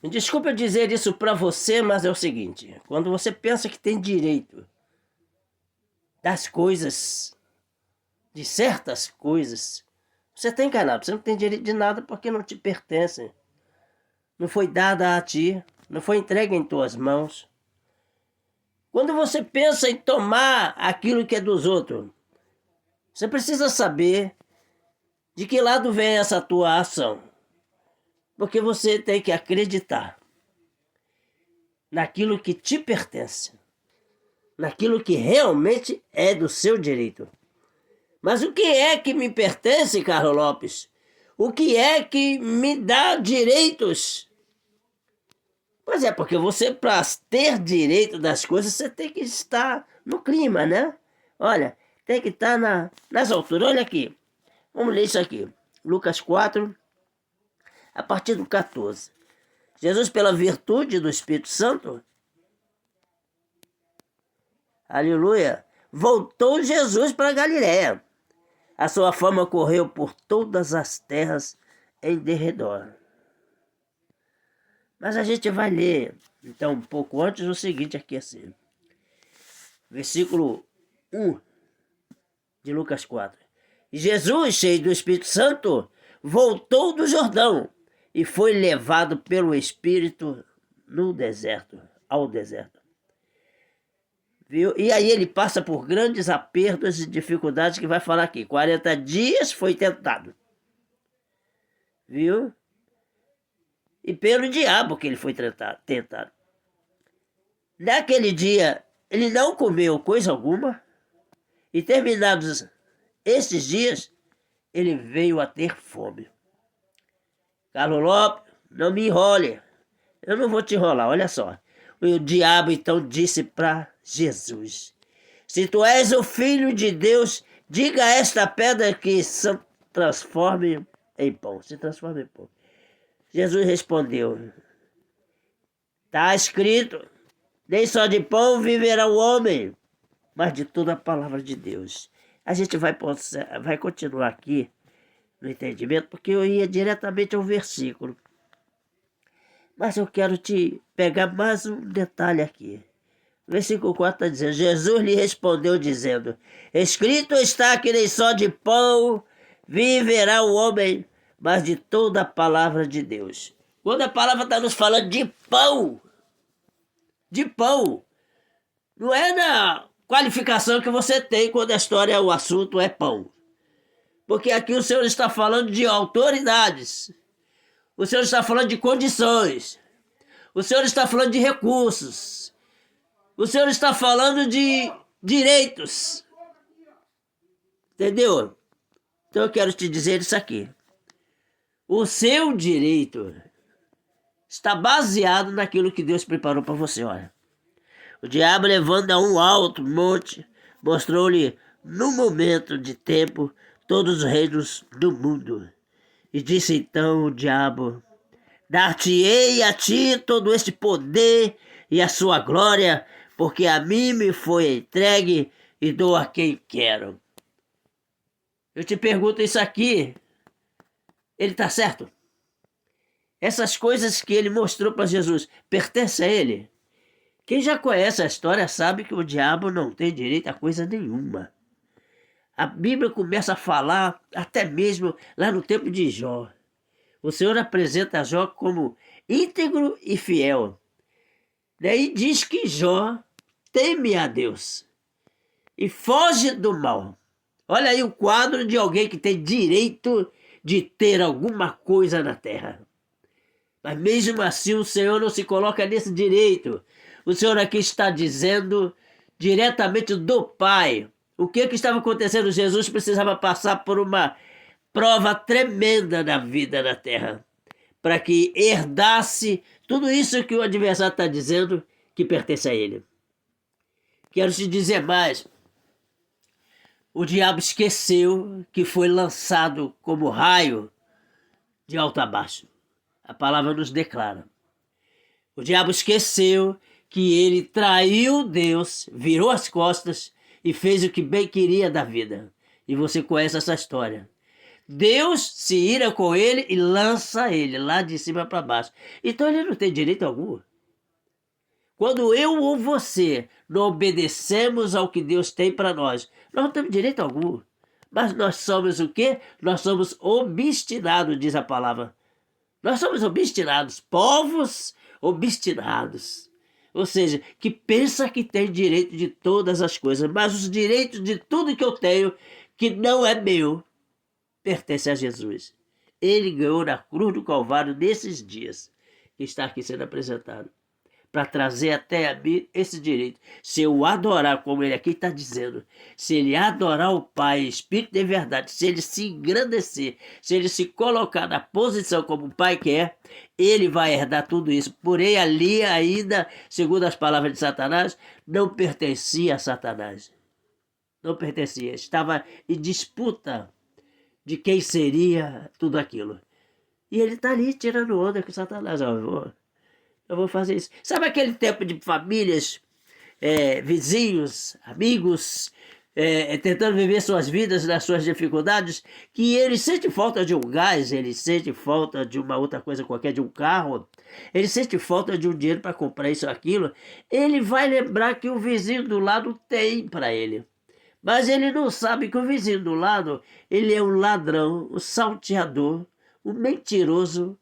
Me desculpa dizer isso para você, mas é o seguinte: quando você pensa que tem direito das coisas, de certas coisas, você está enganado. Você não tem direito de nada porque não te pertence. Não foi dada a ti, não foi entregue em tuas mãos. Quando você pensa em tomar aquilo que é dos outros, você precisa saber de que lado vem essa tua ação. Porque você tem que acreditar naquilo que te pertence, naquilo que realmente é do seu direito. Mas o que é que me pertence, Carlos Lopes? O que é que me dá direitos? Pois é, porque você, para ter direito das coisas, você tem que estar no clima, né? Olha, tem que estar nas alturas. Olha aqui, vamos ler isso aqui. Lucas 4, a partir do 14. Jesus, pela virtude do Espírito Santo, aleluia, voltou Jesus para Galiléia. A sua fama correu por todas as terras em derredor. Mas a gente vai ler, então, um pouco antes, o seguinte aqui assim. Versículo 1 de Lucas 4. Jesus, cheio do Espírito Santo, voltou do Jordão e foi levado pelo Espírito no deserto, ao deserto. Viu? E aí ele passa por grandes apertos e dificuldades que vai falar aqui. 40 dias foi tentado. Viu? E pelo diabo que ele foi tentado. Naquele dia, ele não comeu coisa alguma. E terminados esses dias, ele veio a ter fome. Carlos Lopes, não me enrole. Eu não vou te enrolar, olha só. O diabo então disse para Jesus: se tu és o filho de Deus, diga a esta pedra que se transforme em pão. Se transforme em pão. Jesus respondeu: está escrito, nem só de pão viverá o homem, mas de toda a palavra de Deus. A gente vai continuar aqui no entendimento, porque eu ia diretamente ao versículo. Mas eu quero te pegar mais um detalhe aqui. Versículo 4 está dizendo: Jesus lhe respondeu dizendo: escrito está que nem só de pão viverá o homem, mas de toda a palavra de Deus. Quando a palavra está nos falando de pão, não é na qualificação que você tem quando a história, o assunto é pão. Porque aqui o Senhor está falando de autoridades. O Senhor está falando de condições. O Senhor está falando de recursos. O Senhor está falando de direitos. Entendeu? Então eu quero te dizer isso aqui. O seu direito está baseado naquilo que Deus preparou para você, olha. O diabo, levando a um alto monte, mostrou-lhe, num momento de tempo, todos os reinos do mundo. E disse então o diabo: dar-te-ei a ti todo este poder e a sua glória, porque a mim me foi entregue e dou a quem quero. Eu te pergunto isso aqui, ele está certo? Essas coisas que ele mostrou para Jesus, pertencem a ele? Quem já conhece a história sabe que o diabo não tem direito a coisa nenhuma. A Bíblia começa a falar até mesmo lá no tempo de Jó. O Senhor apresenta Jó como íntegro e fiel. Daí diz que Jó teme a Deus e foge do mal. Olha aí o quadro de alguém que tem direito de ter alguma coisa na terra. Mas mesmo assim o Senhor não se coloca nesse direito. O Senhor aqui está dizendo diretamente do Pai. O que estava acontecendo? Jesus precisava passar por uma prova tremenda na vida na terra, para que herdasse tudo isso que o adversário está dizendo que pertence a ele. Quero te dizer mais. O diabo esqueceu que foi lançado como raio de alto a baixo. A palavra nos declara. O diabo esqueceu que ele traiu Deus, virou as costas e fez o que bem queria da vida. E você conhece essa história. Deus se ira com ele e lança ele lá de cima para baixo. Então ele não tem direito algum. Quando eu ou você não obedecemos ao que Deus tem para nós, nós não temos direito algum. Mas nós somos o quê? Nós somos obstinados, diz a palavra. Nós somos obstinados, povos obstinados. Ou seja, que pensa que tem direito de todas as coisas, mas os direitos de tudo que eu tenho, que não é meu, pertence a Jesus. Ele ganhou na cruz do Calvário nesses dias que está aqui sendo apresentado, para trazer até a mim esse direito. Se eu adorar, como ele aqui está dizendo, se ele adorar o Pai, Espírito de verdade, se ele se engrandecer, se ele se colocar na posição como o Pai quer, ele vai herdar tudo isso. Porém, ali ainda, segundo as palavras de Satanás, não pertencia a Satanás. Não pertencia. Estava em disputa de quem seria tudo aquilo. E ele está ali tirando onda com Satanás. Eu vou fazer isso. Sabe aquele tempo de famílias, vizinhos, amigos, tentando viver suas vidas nas suas dificuldades, que ele sente falta de um gás, ele sente falta de uma outra coisa qualquer, de um carro, ele sente falta de um dinheiro para comprar isso ou aquilo, ele vai lembrar que o vizinho do lado tem para ele. Mas ele não sabe que o vizinho do lado, ele é um ladrão, um salteador, um mentiroso,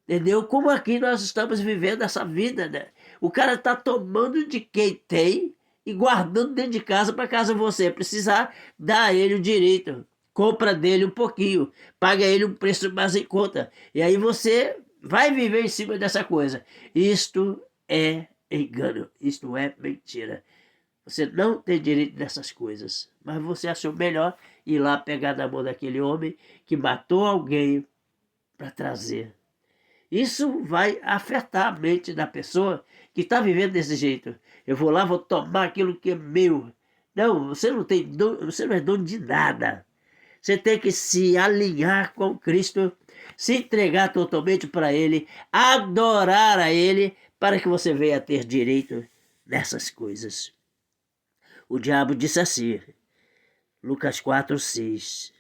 entendeu? Como aqui nós estamos vivendo essa vida, né? O cara está tomando de quem tem e guardando dentro de casa para caso você precisar, dar a ele o direito. Compra dele um pouquinho, paga ele um preço mais em conta. E aí você vai viver em cima dessa coisa. Isto é engano, isto é mentira. Você não tem direito dessas coisas, mas você achou melhor ir lá pegar na mão daquele homem que matou alguém para trazer. Isso vai afetar a mente da pessoa que está vivendo desse jeito. Eu vou lá, vou tomar aquilo que é meu. Não, você não tem dono, você não é dono de nada. Você tem que se alinhar com Cristo, se entregar totalmente para Ele, adorar a Ele, para que você venha a ter direito nessas coisas. O diabo disse assim, Lucas 4:6,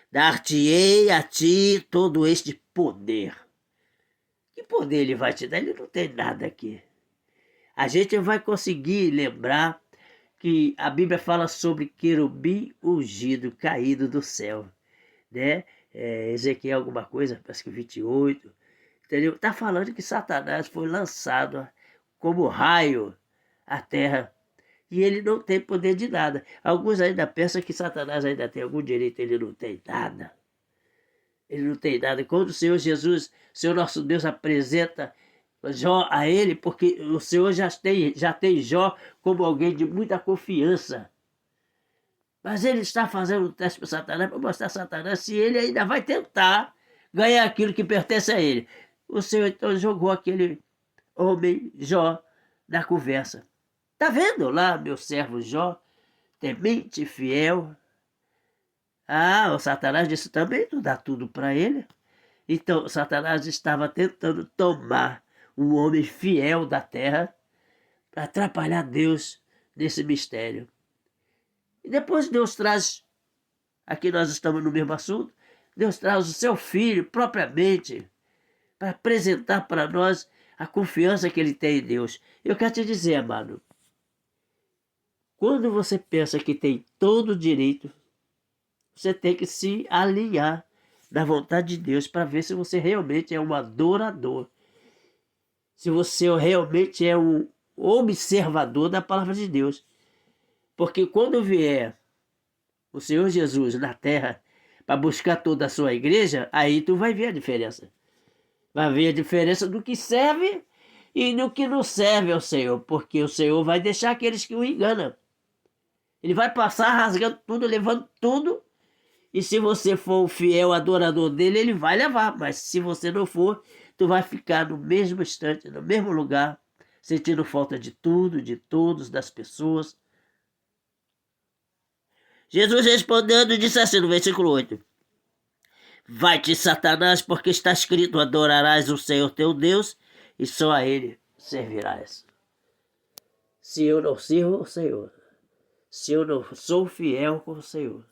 dar-te-ei a ti todo este poder. Que poder ele vai te dar? Ele não tem nada aqui. A gente vai conseguir lembrar que a Bíblia fala sobre querubim ungido caído do céu, né? Ezequiel alguma coisa, parece que 28, entendeu? Está falando que Satanás foi lançado como raio à terra e ele não tem poder de nada. Alguns ainda pensam que Satanás ainda tem algum direito, ele não tem nada. Ele não tem nada. Quando o Senhor Jesus, Senhor nosso Deus, apresenta Jó a ele, porque o Senhor já tem Jó como alguém de muita confiança. Mas ele está fazendo um teste para Satanás, para mostrar a Satanás se ele ainda vai tentar ganhar aquilo que pertence a ele. O Senhor então jogou aquele homem Jó na conversa. Está vendo lá, meu servo Jó, temente, fiel? O Satanás disse também, tu dá tudo para ele. Então, Satanás estava tentando tomar um homem fiel da terra para atrapalhar Deus nesse mistério. E depois Deus traz, aqui nós estamos no mesmo assunto, Deus traz o seu filho propriamente para apresentar para nós a confiança que ele tem em Deus. Eu quero te dizer, amado, quando você pensa que tem todo o direito, você tem que se alinhar na vontade de Deus para ver se você realmente é um adorador. Se você realmente é um observador da palavra de Deus. Porque quando vier o Senhor Jesus na terra para buscar toda a sua igreja, aí tu vai ver a diferença. Vai ver a diferença do que serve e do que não serve ao Senhor. Porque o Senhor vai deixar aqueles que o enganam. Ele vai passar rasgando tudo, levando tudo. E se você for o fiel adorador dele, ele vai levar. Mas se você não for, tu vai ficar no mesmo instante, no mesmo lugar, sentindo falta de tudo, de todos, das pessoas. Jesus respondendo disse assim no versículo 8. Vai-te, Satanás, porque está escrito, adorarás o Senhor teu Deus e só a ele servirás. Se eu não sirvo o Senhor, se eu não sou fiel com o Senhor,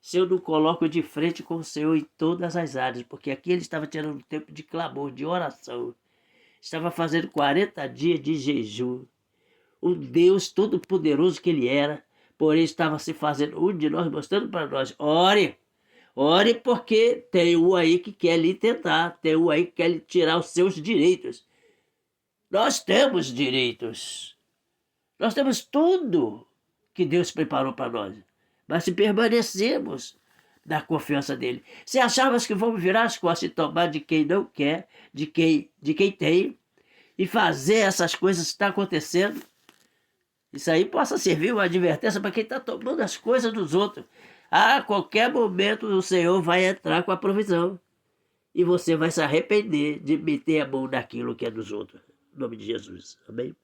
se eu não coloco de frente com o Senhor em todas as áreas, porque aqui ele estava tirando um tempo de clamor, de oração, estava fazendo 40 dias de jejum. O Deus todo-poderoso que ele era, porém estava se fazendo um de nós, mostrando para nós: ore, ore, porque tem um aí que quer lhe tentar, tem um aí que quer lhe tirar os seus direitos. Nós temos direitos, nós temos tudo que Deus preparou para nós, mas se permanecemos na confiança dele, se acharmos que vamos virar as costas e tomar de quem não quer, de quem tem, e fazer essas coisas que estão acontecendo, isso aí possa servir uma advertência para quem está tomando as coisas dos outros. A qualquer momento o Senhor vai entrar com a provisão e você vai se arrepender de meter a mão naquilo que é dos outros. Em nome de Jesus. Amém?